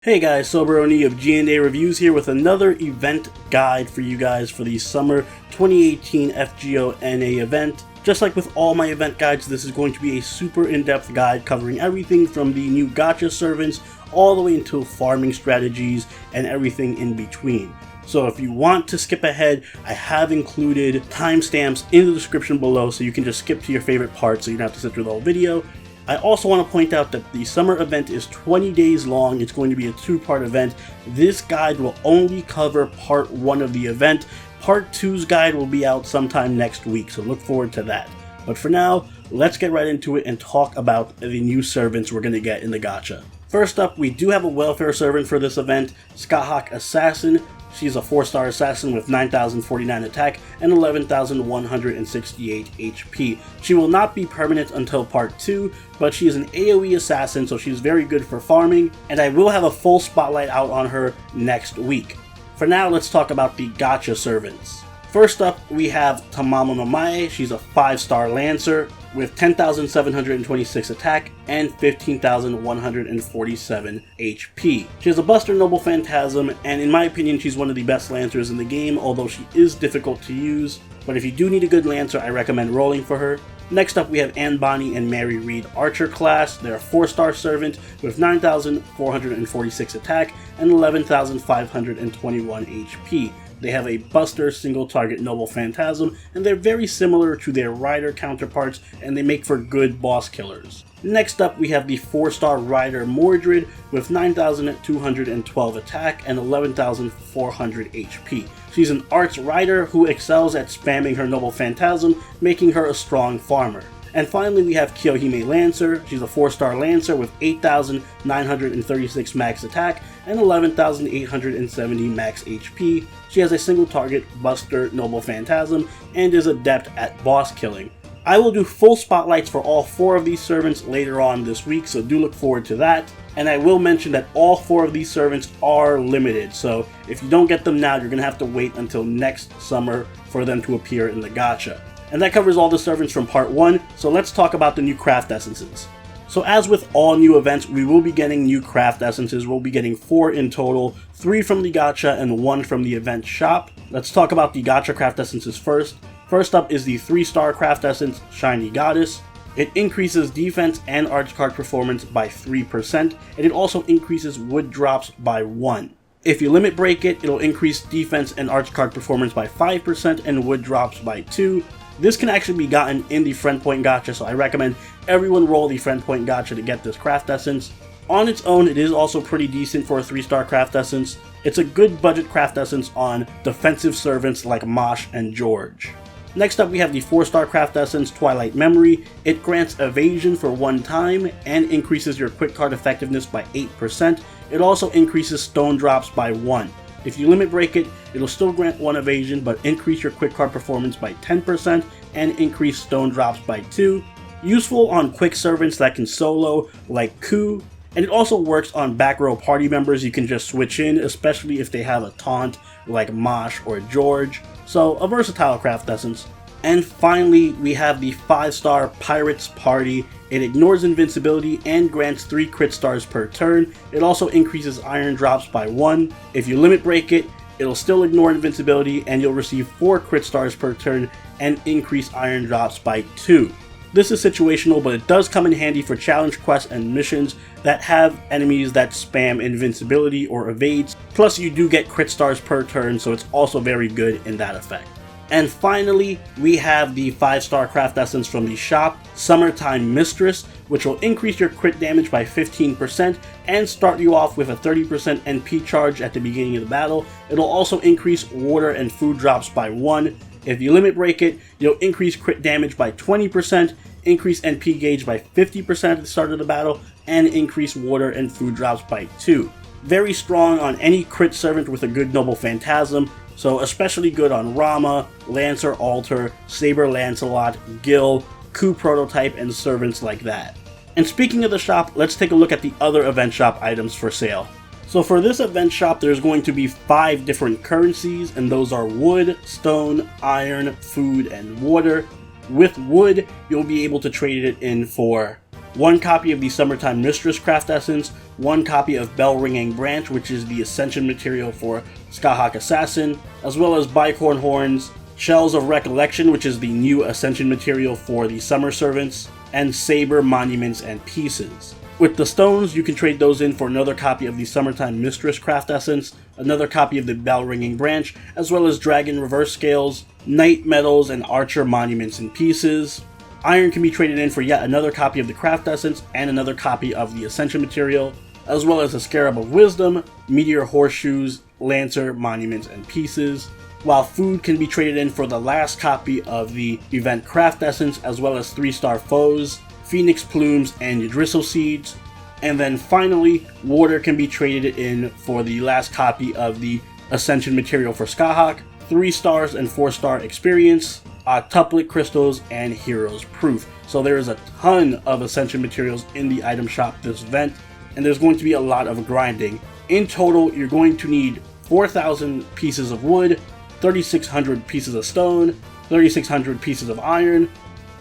Hey guys, Soberoni of G&A Reviews here with another event guide for you guys for the Summer 2018 FGO NA event. Just like with all my event guides, this is going to be a super in-depth guide covering everything from the new gacha servants all the way into farming strategies and everything in between. So if you want to skip ahead, I have included timestamps in the description below so you can just skip to your favorite part so you don't have to sit through the whole video. I also want to point out that the summer event is 20 days long. It's going to be a two-part event. This guide will only cover part 1 of the event. Part 2's guide will be out sometime next week, so look forward to that. But for now, let's get right into it and talk about the new servants we're going to get in the gacha. First up, we do have a welfare servant for this event, Skahawk Assassin. She's a 4-star assassin with 9,049 attack and 11,168 HP. She will not be permanent until part 2, but she is an AoE assassin, so she's very good for farming, and I will have a full spotlight out on her next week. For now, let's talk about the gacha servants. First up, we have Tamamo no Mae. She's a 5-star Lancer with 10,726 attack and 15,147 HP. She has a Buster Noble Phantasm, and in my opinion, she's one of the best Lancers in the game, although she is difficult to use. But if you do need a good Lancer, I recommend rolling for her. Next up, we have Anbani and Mary Reed Archer class. They're a 4-star servant with 9,446 attack and 11,521 HP. They have a Buster single target Noble Phantasm, and they're very similar to their Rider counterparts, and they make for good boss killers. Next up, we have the 4-star Rider Mordred with 9,212 attack and 11,400 HP. She's an Arts Rider who excels at spamming her Noble Phantasm, making her a strong farmer. And finally, we have Kyohime Lancer. She's a 4-star Lancer with 8,936 max attack and 11,870 max HP. She has a single target Buster Noble Phantasm and is adept at boss killing. I will do full spotlights for all 4 of these servants later on this week, so do look forward to that. And I will mention that all 4 of these servants are limited, so if you don't get them now, you're going to have to wait until next summer for them to appear in the gacha. And that covers all the servants from part 1, so let's talk about the new craft essences. So as with all new events, we will be getting new craft essences. We'll be getting 4 in total, 3 from the gacha and 1 from the event shop. Let's talk about the gacha craft essences first. First up is the 3-star craft essence, Shiny Goddess. It increases defense and arch card performance by 3%, and it also increases wood drops by 1. If you limit break it, it'll increase defense and arch card performance by 5% and wood drops by 2. This can actually be gotten in the Friend Point Gacha, so I recommend everyone roll the Friend Point Gacha to get this craft essence. On its own, it is also pretty decent for a 3-star craft essence. It's a good budget craft essence on defensive servants like Mosh and George. Next up, we have the 4-star craft essence, Twilight Memory. It grants evasion for 1 time and increases your quick card effectiveness by 8%. It also increases stone drops by 1. If you limit break it, it'll still grant 1 evasion, but increase your quick card performance by 10% and increase stone drops by 2. Useful on quick servants that can solo, like Ku, and it also works on back row party members you can just switch in, especially if they have a taunt like Mosh or George. So a versatile craft essence. And finally, we have the 5-star Pirates Party. It ignores invincibility and grants 3 crit stars per turn. It also increases iron drops by 1. If you limit break it, it'll still ignore invincibility and you'll receive 4 crit stars per turn and increase iron drops by 2. This is situational, but it does come in handy for challenge quests and missions that have enemies that spam invincibility or evades. Plus you do get crit stars per turn, so it's also very good in that effect. And finally, we have the 5-star craft essence from the shop, Summertime Mistress, which will increase your crit damage by 15% and start you off with a 30% NP charge at the beginning of the battle. It'll also increase water and food drops by 1. If you limit break it, you'll increase crit damage by 20%, increase NP gauge by 50% at the start of the battle, and increase water and food drops by 2. Very strong on any crit servant with a good Noble Phantasm, so especially good on Rama, Lancer Alter, Saber Lancelot, Gil, Ku Prototype, and servants like that. And speaking of the shop, let's take a look at the other event shop items for sale. So for this event shop, there's going to be 5 different currencies, and those are wood, stone, iron, food, and water. With wood, you'll be able to trade it in for 1 copy of the Summertime Mistress Craft Essence, 1 copy of Bell Ringing Branch, which is the Ascension material for Skyhawk Assassin, as well as Bicorn Horns, Shells of Recollection, which is the new Ascension material for the Summer Servants, and Saber, Monuments, and Pieces. With the stones, you can trade those in for another copy of the Summertime Mistress Craft Essence, another copy of the Bell Ringing Branch, as well as Dragon Reverse Scales, Knight Medals, and Archer Monuments and Pieces. Iron can be traded in for yet another copy of the Craft Essence and another copy of the Ascension material, as well as a Scarab of Wisdom, Meteor Horseshoes, Lancer, Monuments, and Pieces. While food can be traded in for the last copy of the Event Craft Essence, as well as 3-star Foes, Phoenix Plumes, and Yggdrasil Seeds. And then finally, water can be traded in for the last copy of the Ascension material for Skyhawk, 3 stars and 4-star Experience, Octuplet Crystals, and Heroes Proof. So there is a ton of Ascension materials in the item shop this event, and there's going to be a lot of grinding. In total, you're going to need 4,000 pieces of wood, 3,600 pieces of stone, 3,600 pieces of iron,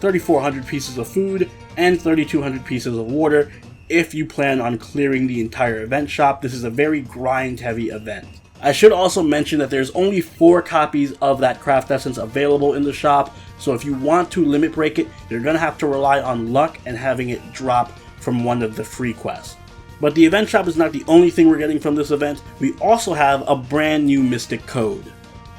3,400 pieces of food, and 3,200 pieces of water if you plan on clearing the entire event shop. This is a very grind-heavy event. I should also mention that there's only 4 copies of that Craft Essence available in the shop, so if you want to limit break it, you're going to have to rely on luck and having it drop from one of the free quests. But the event shop is not the only thing we're getting from this event. We also have a brand new Mystic Code.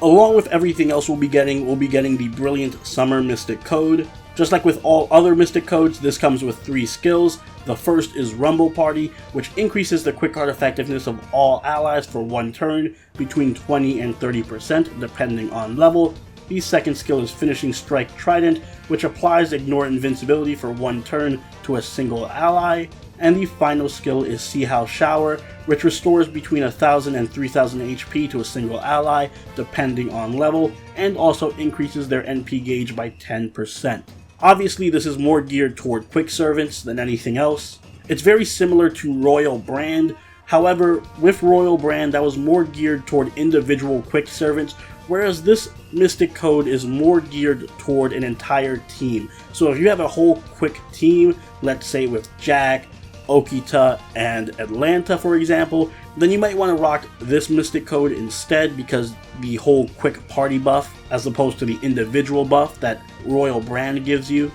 Along with everything else we'll be getting the Brilliant Summer Mystic Code. Just like with all other Mystic Codes, this comes with 3 skills. The first is Rumble Party, which increases the quick card effectiveness of all allies for 1 turn, between 20 and 30% depending on level. The second skill is Finishing Strike Trident, which applies Ignore Invincibility for 1 turn to a single ally. And the final skill is See How Shower, which restores between 1,000 and 3,000 HP to a single ally, depending on level, and also increases their NP gauge by 10%. Obviously, this is more geared toward quick servants than anything else. It's very similar to Royal Brand. However, with Royal Brand, that was more geared toward individual quick servants, whereas this Mystic Code is more geared toward an entire team. So if you have a whole quick team, let's say with Jack, Okita, and Atlanta, for example, then you might want to rock this Mystic Code instead, because the whole quick party buff, as opposed to the individual buff that Royal Brand gives you.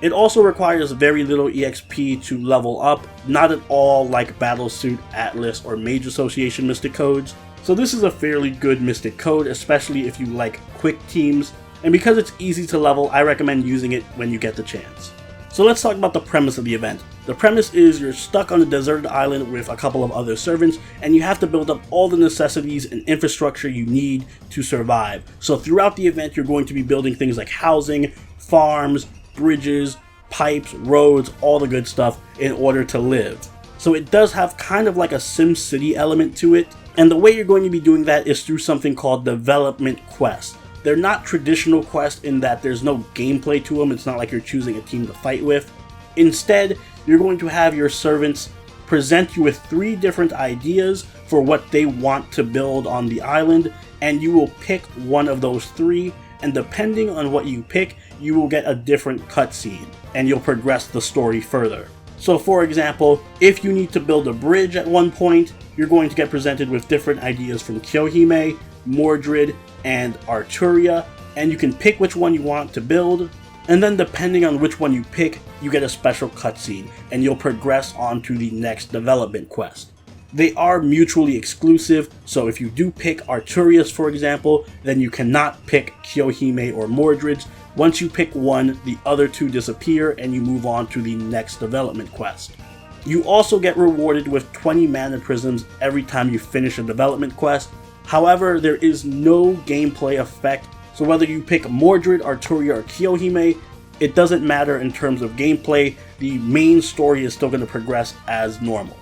It also requires very little EXP to level up, not at all like Battlesuit, Atlas, or Mage Association Mystic Codes. So this is a fairly good Mystic Code, especially if you like quick teams, and because it's easy to level, I recommend using it when you get the chance. So let's talk about the premise of the event. The premise is you're stuck on a deserted island with a couple of other servants, and you have to build up all the necessities and infrastructure you need to survive. So throughout the event, you're going to be building things like housing, farms, bridges, pipes, roads, all the good stuff in order to live. So it does have kind of like a Sim City element to it, and the way you're going to be doing that is through something called development quests. They're not traditional quests in that there's no gameplay to them. It's not like you're choosing a team to fight with. Instead, you're going to have your servants present you with 3 different ideas for what they want to build on the island, and you will pick one of those 3, and depending on what you pick, you will get a different cutscene, and you'll progress the story further. So for example, if you need to build a bridge at one point, you're going to get presented with different ideas from Kyohime, Mordred, and Arturia, and you can pick which one you want to build, and then depending on which one you pick, you get a special cutscene, and you'll progress on to the next development quest. They are mutually exclusive, so if you do pick Arturia's, for example, then you cannot pick Kyohime or Mordred's. Once you pick one, the other 2 disappear, and you move on to the next development quest. You also get rewarded with 20 mana prisms every time you finish a development quest. However, there is no gameplay effect, so whether you pick Mordred, Arturia, or Kyohime, it doesn't matter in terms of gameplay. The main story is still going to progress as normal.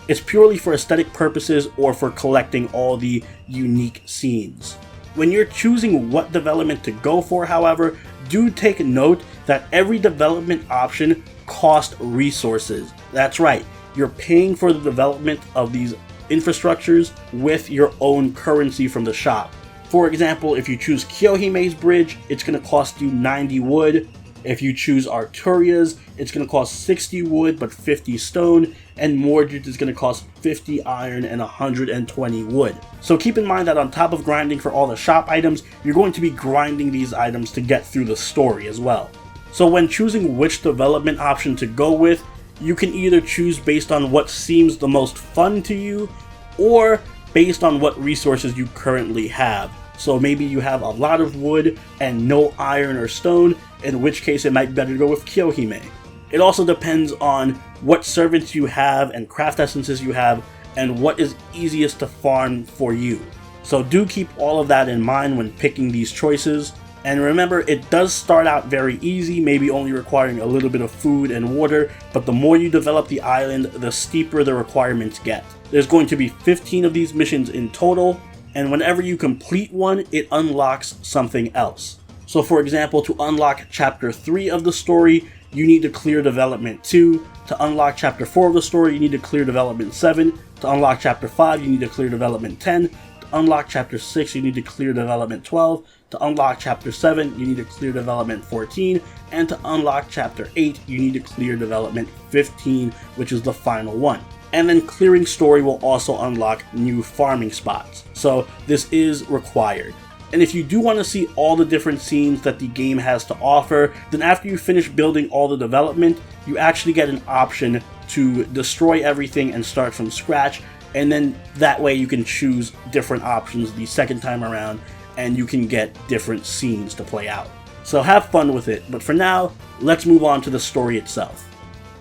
It's purely for aesthetic purposes or for collecting all the unique scenes. When you're choosing what development to go for, however, do take note that every development option costs resources. That's right, you're paying for the development of these infrastructures with your own currency from the shop. For example, if you choose Kyohime's bridge, it's going to cost you 90 wood. If you choose Arturia's, it's going to cost 60 wood but 50 stone, and Mordred's is going to cost 50 iron and 120 wood. So keep in mind that on top of grinding for all the shop items, you're going to be grinding these items to get through the story as well. So when choosing which development option to go with, you can either choose based on what seems the most fun to you, or based on what resources you currently have. So maybe you have a lot of wood and no iron or stone, in which case it might be better to go with Kyohime. It also depends on what servants you have and craft essences you have, and what is easiest to farm for you. So do keep all of that in mind when picking these choices. And remember, it does start out very easy, maybe only requiring a little bit of food and water, but the more you develop the island, the steeper the requirements get. There's going to be 15 of these missions in total, and whenever you complete one, it unlocks something else. So for example, to unlock Chapter 3 of the story, you need to clear Development 2. To unlock Chapter 4 of the story, you need to clear Development 7. To unlock Chapter 5, you need to clear Development 10. To unlock Chapter 6, you need to clear Development 12. To unlock Chapter 7, you need to clear Development 14. And to unlock Chapter 8, you need to clear Development 15, which is the final one. And then clearing story will also unlock new farming spots. So this is required. And if you do want to see all the different scenes that the game has to offer, then after you finish building all the development, you actually get an option to destroy everything and start from scratch. And then that way you can choose different options the second time around, and you can get different scenes to play out. So have fun with it, but for now, let's move on to the story itself.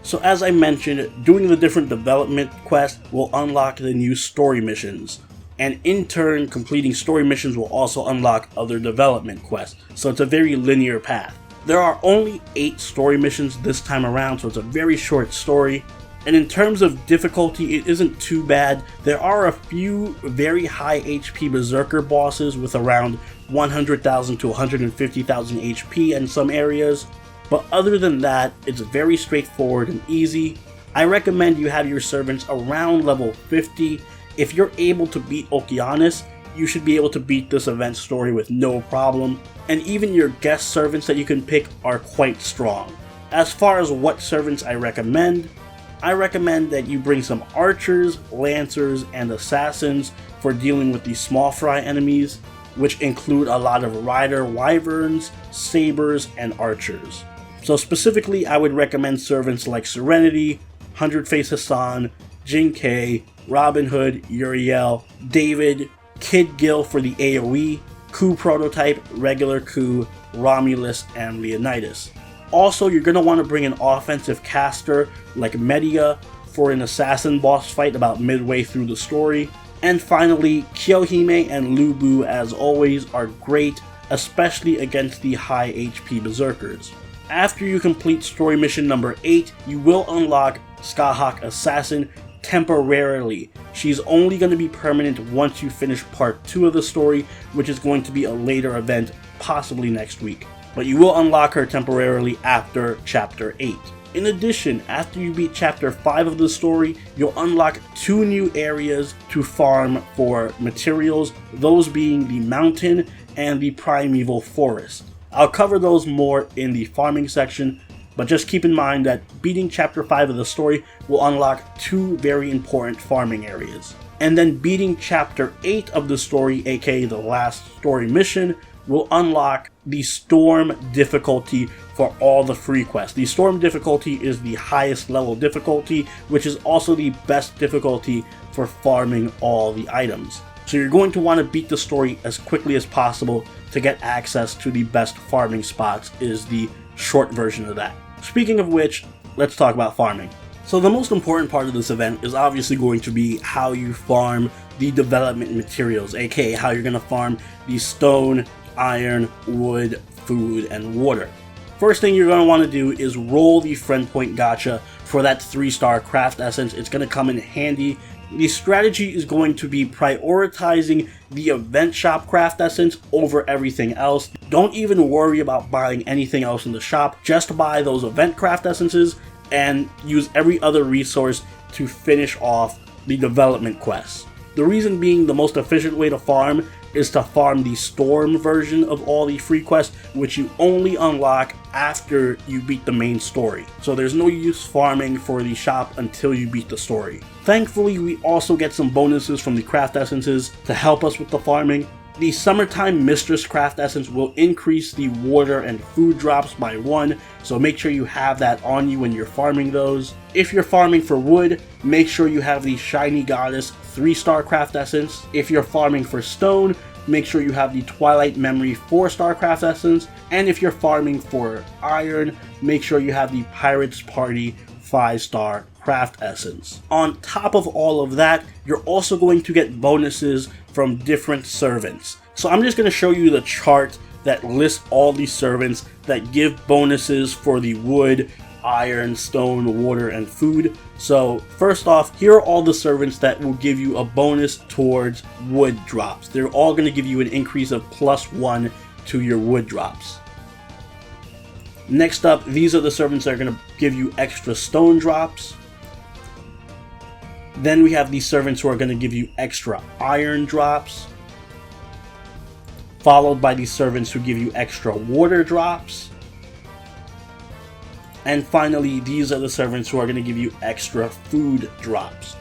So as I mentioned, doing the different development quests will unlock the new story missions. And in turn, completing story missions will also unlock other development quests. So it's a very linear path. There are only 8 story missions this time around, so it's a very short story. And in terms of difficulty, it isn't too bad. There are a few very high HP Berserker bosses with around 100,000 to 150,000 HP in some areas. But other than that, it's very straightforward and easy. I recommend you have your servants around level 50. If you're able to beat Okeanis, you should be able to beat this event story with no problem. And even your guest servants that you can pick are quite strong. As far as what servants I recommend that you bring some archers, lancers, and assassins for dealing with these small fry enemies, which include a lot of rider wyverns, sabers, and archers. So specifically, I would recommend servants like Serenity, 100-Face Hassan, Jinkei, Robin Hood, Uriel, David, Kid Gil for the AoE, Ku Prototype, Regular Ku, Romulus, and Leonidas. Also, you're going to want to bring an offensive caster like Medea for an assassin boss fight about midway through the story. And finally, Kyohime and Lubu, as always, are great, especially against the high HP Berserkers. After you complete story mission number 8, you will unlock Skahawk Assassin temporarily. She's only going to be permanent once you finish part 2 of the story, which is going to be a later event, possibly next week. But you will unlock her temporarily after Chapter 8. In addition, after you beat Chapter 5 of the story, you'll unlock 2 new areas to farm for materials, those being the mountain and the primeval forest. I'll cover those more in the farming section, but just keep in mind that beating Chapter 5 of the story will unlock 2 very important farming areas. And then beating Chapter 8 of the story, aka the last story mission, will unlock the Storm difficulty for all the free quests. The Storm difficulty is the highest level difficulty, which is also the best difficulty for farming all the items. So you're going to want to beat the story as quickly as possible to get access to the best farming spots, is the short version of that. Speaking of which, let's talk about farming. So the most important part of this event is obviously going to be how you farm the development materials, aka how you're going to farm the stone, iron, wood, food, and water. First thing you're going to want to do is roll the friend point gacha for that 3-star craft essence. It's going to come in handy. The strategy is going to be prioritizing the event shop craft essence over everything else. Don't even worry about buying anything else in the shop. Just buy those event craft essences and use every other resource to finish off the development quests. The reason being, the most efficient way to farm is to farm the storm version of all the free quests, which you only unlock after you beat the main story. So there's no use farming for the shop until you beat the story. Thankfully, we also get some bonuses from the craft essences to help us with the farming. The Summertime Mistress Craft Essence will increase the water and food drops by 1, so make sure you have that on you when you're farming those. If you're farming for wood, make sure you have the Shiny Goddess 3-star Craft Essence. If you're farming for stone, make sure you have the Twilight Memory 4-star Craft Essence. And if you're farming for iron, make sure you have the Pirates Party 5-star Craft Essence. On top of all of that, you're also going to get bonuses from different servants. So I'm just going to show you the chart that lists all these servants that give bonuses for the wood, iron, stone, water, and food. So first off, here are all the servants that will give you a bonus towards wood drops. They're all going to give you an increase of +1 to your wood drops. Next up, these are the servants that are going to give you extra stone drops. Then we have these servants who are going to give you extra iron drops, followed by these servants who give you extra water drops. And finally, these are the servants who are going to give you extra food drops.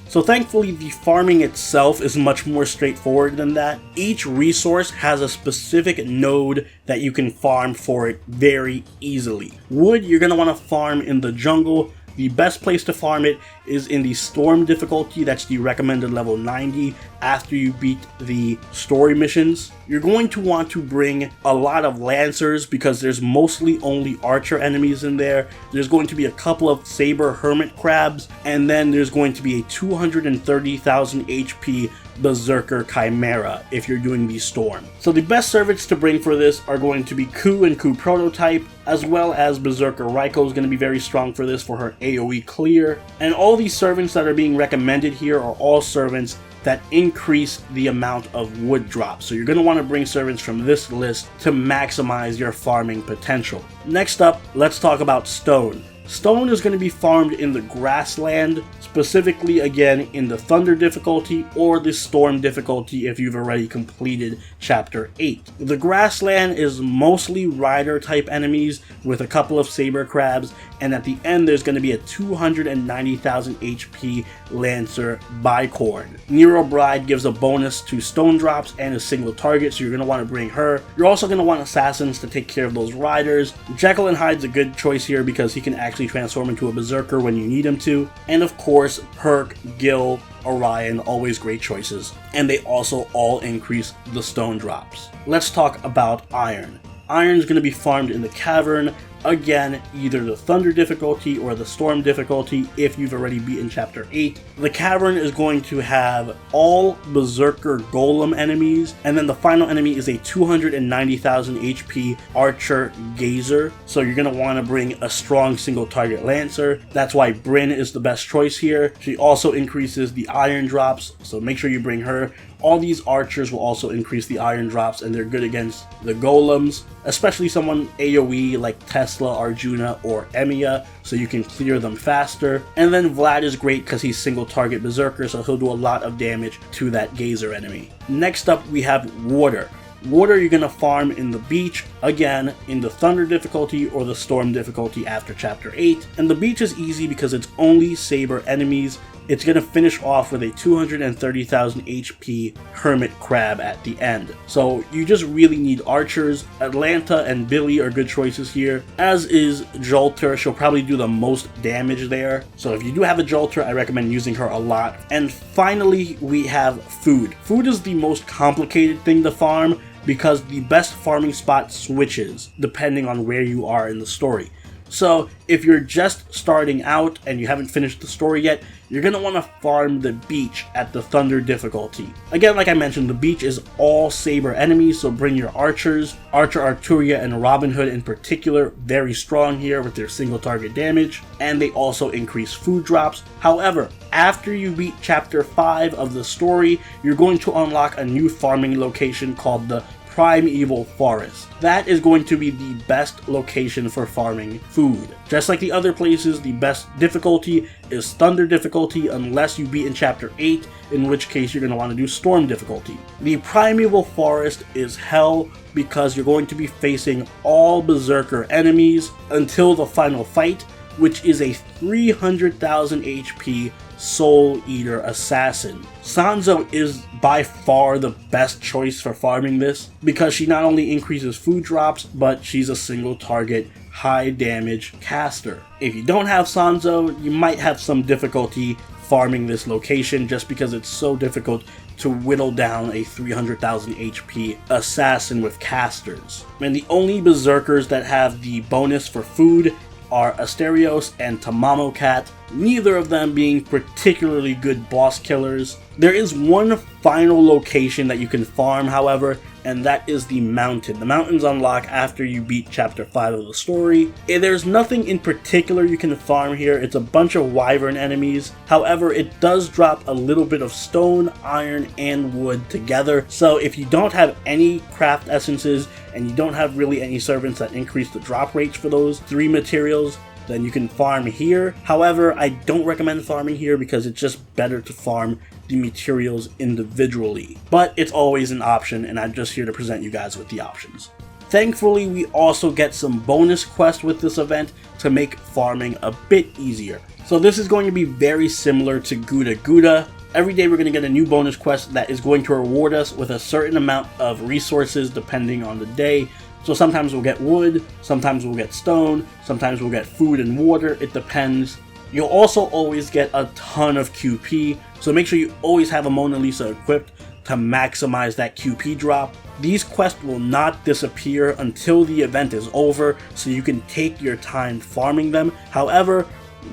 So thankfully, the farming itself is much more straightforward than that. Each resource has a specific node that you can farm for it very easily. Wood, you're going to want to farm in the jungle. The best place to farm it is in the storm difficulty. That's the recommended level 90 after you beat the story missions. You're going to want to bring a lot of lancers because there's mostly only archer enemies in there. There's going to be a couple of saber hermit crabs, and then there's going to be a 230,000 HP berserker chimera if you're doing the storm. So the best servants to bring for this are going to be Ku and Ku prototype, as well as berserker Raiko is going to be very strong for this for her AoE clear. And all these servants that are being recommended here are all servants that increase the amount of wood drops. So you're going to want to bring servants from this list to maximize your farming potential. Next up, let's talk about stone. Stone is going to be farmed in the grassland, specifically again in the thunder difficulty or the storm difficulty if you've already completed chapter 8. The grassland is mostly rider type enemies with a couple of saber crabs, and at the end there's going to be a 290,000 HP lancer bicorn. Nero Bride gives a bonus to stone drops and a single target, so you're going to want to bring her. You're also going to want assassins to take care of those riders. Jekyll and Hyde's a good choice here because he can actually transform into a berserker when you need him to. And of course, Herc, Gil, Orion, always great choices. And they also all increase the stone drops. Let's talk about iron. Iron is going to be farmed in the cavern. Again, either the thunder difficulty or the storm difficulty if you've already beaten chapter 8. The cavern is going to have all berserker golem enemies, and then the final enemy is a 290,000 HP archer gazer. So you're going to want to bring a strong single target lancer. That's why Bryn is the best choice here. She also increases the iron drops, so make sure you bring her. All these archers will also increase the iron drops, and they're good against the golems, especially someone AoE like Tesla, Arjuna, or Emiya, so you can clear them faster. And then Vlad is great because he's single target berserker, so he'll do a lot of damage to that gazer enemy. Next up, we have water. Water you're going to farm in the beach, again, in the thunder difficulty or the storm difficulty after chapter 8. And the beach is easy because it's only saber enemies. It's going to finish off with a 230,000 HP hermit crab at the end. So you just really need archers. Atlanta and Billy are good choices here, as is Jolter. She'll probably do the most damage there. So if you do have a Jolter, I recommend using her a lot. And finally, we have food. Food is the most complicated thing to farm because the best farming spot switches depending on where you are in the story. So if you're just starting out and you haven't finished the story yet, you're going to want to farm the beach at the thunder difficulty. Again, like I mentioned, the beach is all saber enemies, so bring your archers. Archer Arturia and Robin Hood in particular, very strong here with their single target damage, and they also increase food drops. However, after you beat chapter 5 of the story, you're going to unlock a new farming location called the Primeval Forest. That is going to be the best location for farming food. Just like the other places, the best difficulty is Thunder difficulty unless you beat in Chapter 8, in which case you're going to want to do Storm difficulty. The Primeval Forest is hell because you're going to be facing all Berserker enemies until the final fight, which is a 300,000 HP Soul Eater Assassin. Sanzo is by far the best choice for farming this because she not only increases food drops, but she's a single target high damage caster. If you don't have Sanzo, you might have some difficulty farming this location just because it's so difficult to whittle down a 300,000 HP assassin with casters. And the only Berserkers that have the bonus for food are Asterios and Tamamo Cat, neither of them being particularly good boss killers. There is one final location that you can farm, however, and that is the mountain. The mountains unlock after you beat Chapter 5 of the story. There's nothing in particular you can farm here. It's a bunch of wyvern enemies. However, it does drop a little bit of stone, iron, and wood together. So if you don't have any craft essences and you don't have really any servants that increase the drop rates for those three materials, then you can farm here. However, I don't recommend farming here because it's just better to farm the materials individually. But it's always an option, and I'm just here to present you guys with the options. Thankfully, we also get some bonus quests with this event to make farming a bit easier. So this is going to be very similar to Gouda Gouda. Every day we're going to get a new bonus quest that is going to reward us with a certain amount of resources depending on the day. So sometimes we'll get wood, sometimes we'll get stone, sometimes we'll get food and water, it depends. You'll also always get a ton of QP, so make sure you always have a Mona Lisa equipped to maximize that QP drop. These quests will not disappear until the event is over, so you can take your time farming them. However,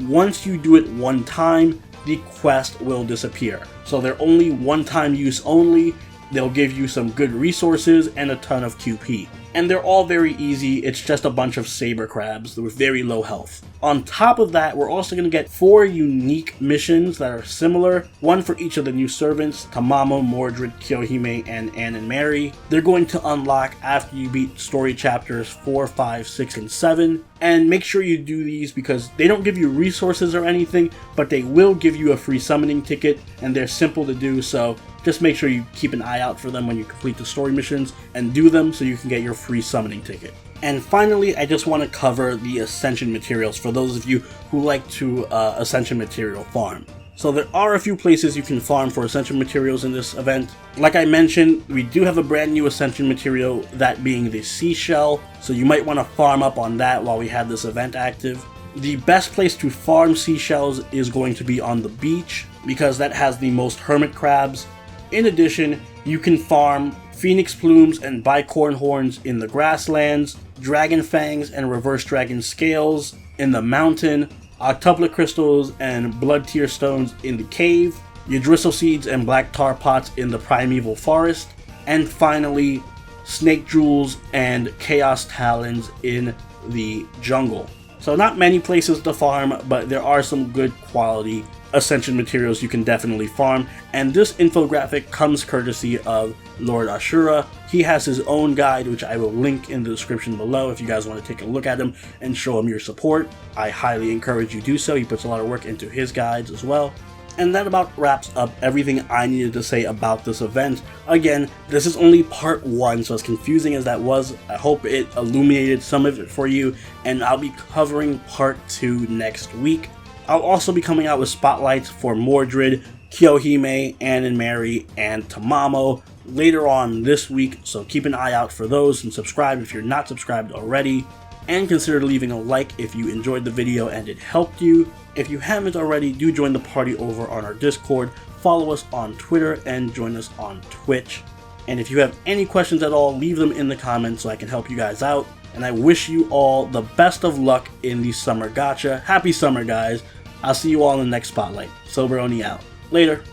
once you do it one time, the quest will disappear. So they're only one-time use only. They'll give you some good resources and a ton of QP. And they're all very easy, it's just a bunch of saber crabs with very low health. On top of that, we're also going to get 4 unique missions that are similar, one for each of the new servants, Tamamo, Mordred, Kyohime, and Ann and Mary. They're going to unlock after you beat story chapters 4, 5, 6, and 7. And make sure you do these because they don't give you resources or anything, but they will give you a free summoning ticket, and they're simple to do, so just make sure you keep an eye out for them when you complete the story missions and do them so you can get your free summoning ticket. And finally, I just want to cover the Ascension materials for those of you who like to Ascension material farm. So there are a few places you can farm for Ascension materials in this event. Like I mentioned, we do have a brand new Ascension material, that being the seashell, so you might want to farm up on that while we have this event active. The best place to farm seashells is going to be on the beach because that has the most hermit crabs. In addition, you can farm phoenix plumes and bicorn horns in the grasslands, dragon fangs and reverse dragon scales in the mountain, octuplet crystals and blood tear stones in the cave, Yggdrasil seeds and black tar pots in the primeval forest, and finally snake jewels and chaos talons in the jungle. So not many places to farm, but there are some good quality Ascension materials you can definitely farm, and this infographic comes courtesy of Lord Ashura. He has his own guide, which I will link in the description below if you guys want to take a look at him and show him your support. I highly encourage you do so. He puts a lot of work into his guides as well. And that about wraps up everything I needed to say about this event. Again, this is only part 1, so as confusing as that was, I hope it illuminated some of it for you, and I'll be covering part 2 next week. I'll also be coming out with spotlights for Mordred, Kyohime, Ann and Mary, and Tamamo later on this week, so keep an eye out for those and subscribe if you're not subscribed already. And consider leaving a like if you enjoyed the video and it helped you. If you haven't already, do join the party over on our Discord, follow us on Twitter, and join us on Twitch. And if you have any questions at all, leave them in the comments so I can help you guys out. And I wish you all the best of luck in the summer gacha. Happy summer, guys. I'll see you all in the next spotlight. Soberoni out. Later.